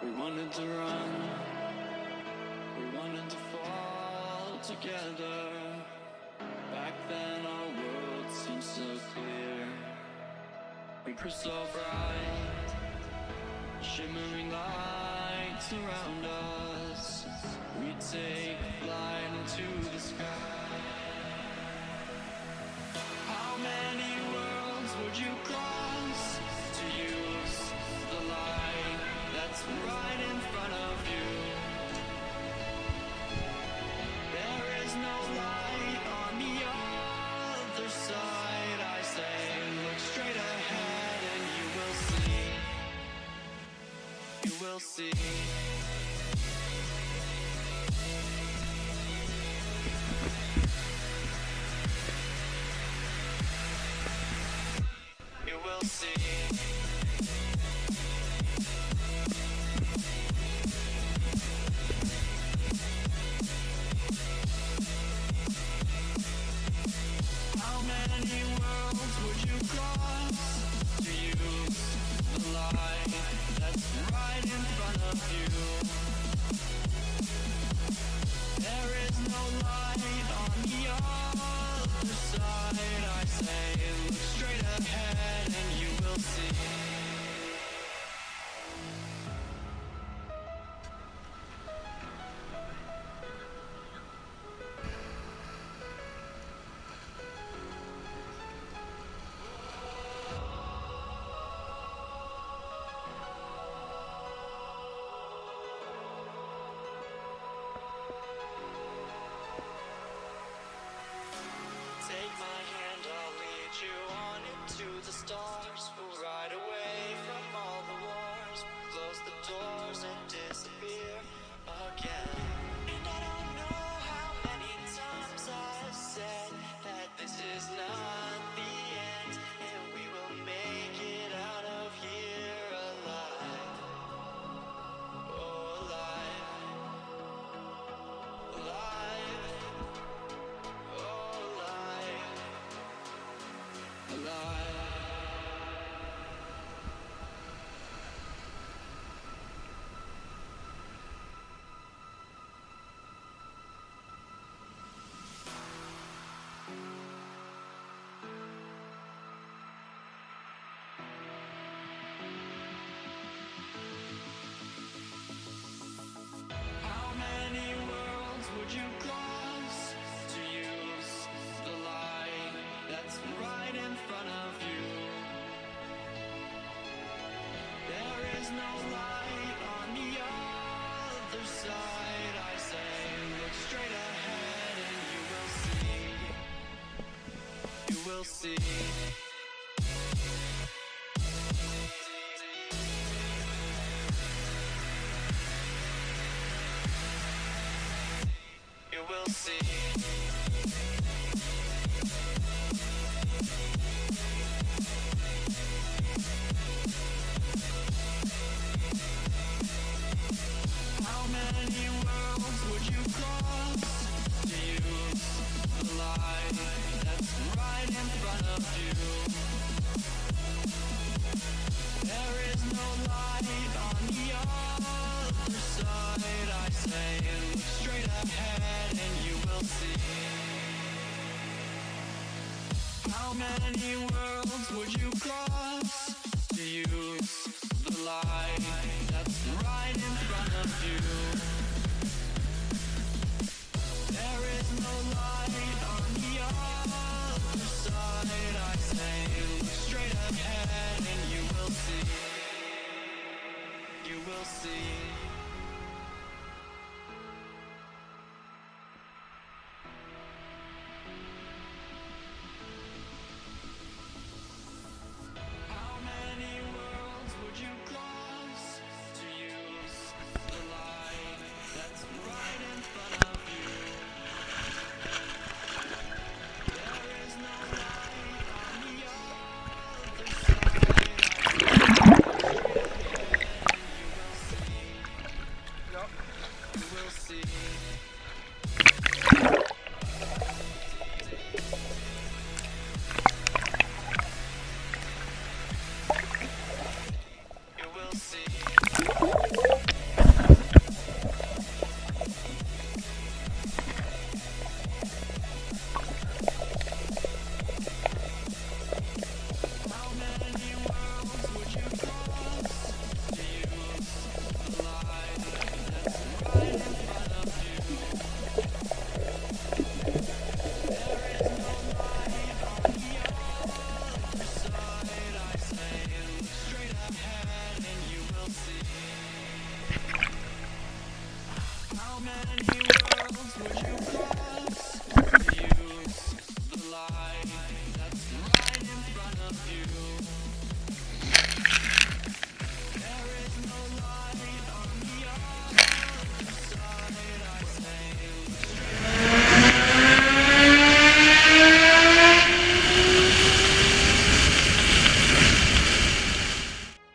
We wanted to run, we wanted to fall together. Back then our world seemed so clear. We were so bright, shimmering lights around us. We'd take flight into the sky. How many worlds would you cross to use the light that's right in front of you? There is no light on the other side. I say, look straight ahead and you will see. You will see. You will see. How many worlds would you cross to use the light that's right in front of you? There is no light on the other side. I say, look straight ahead and you will see. Take my hand, I'll lead you on into the stars. We'll ride away from all the wars. Close the doors and disappear again. And I don't know how many times I've said that this is not the end, and we will make it out of here alive. Oh, alive. Alive. Oh, alive. Alive. How many worlds would you cross to use the light that's right in front of you? There is no light on the other side. I say, look straight ahead and you will see. You will see. You will see. How many worlds would you cross to use the light that's right in front of you? There is no light on the other side. I say, look straight ahead and you will see. How many worlds would you cross to use the light that's right in front of you? There is no light on the other side. I say, look straight ahead and you will see. You will see.